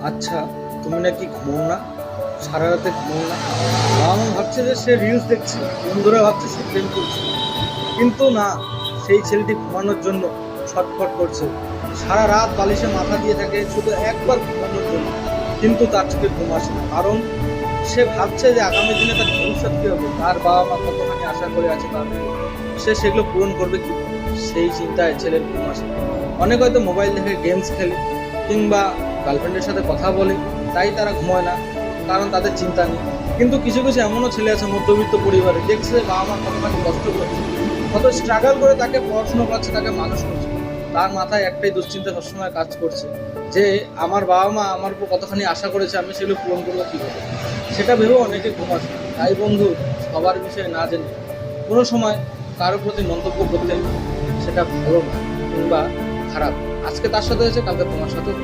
আচ্ছা, তুমি নাকি ঘুমো না, সারা রাতে ঘুমো না। বাবা মা ভাবছে যে সে রিলস দেখছে, বন্ধুরা ভাবছে সে প্রেম করছে, কিন্তু না, সেই ছেলেটি ঘুমানোর জন্য ছটফট করছে। সারা রাত বালিশে মাথা দিয়ে থাকে শুধু একবার ঘুমানোর জন্য, কিন্তু তার চোখে ঘুম আসে না। কারণ সে ভাবছে যে আগামী দিনে তার ভবিষ্যৎ কী হবে, তার বাবা মা কতখানি আশা করে আছে তার উপর। সে সেগুলো পূরণ করবে কি, সেই চিন্তায় ছেলের ঘুম আসে না। অনেক হয়তো মোবাইল দেখে গেমস খেলে কিংবা গার্লফ্রেন্ডের সাথে কথা বলে, তাই তারা ঘুমায় না, কারণ তাদের চিন্তা নেই। কিন্তু কিছু কিছু এমনও ছেলে আছে মধ্যবিত্ত পরিবারে, দেখছে যে বাবা মা কতখানি কষ্ট করছে, কত স্ট্রাগল করে তাকে পড়াশোনা করছে, তাকে মানুষ করছে। তার মাথায় একটাই দুশ্চিন্তা সবসময় কাজ করছে যে আমার বাবা মা আমার উপর কতখানি আশা করেছে, আমি সেগুলো পূরণ করবো কীভাবে। সেটা ভেবেও অনেকে ঘুমাচ্ছে। তাই বন্ধু, সবার বিষয়ে না জেনে কোনো সময় কারোর প্রতি মন্তব্য করতে, সেটা ভালো না কিংবা খারাপ। আজকে তার সাথে হয়েছে, কালকে তোমার সাথেও।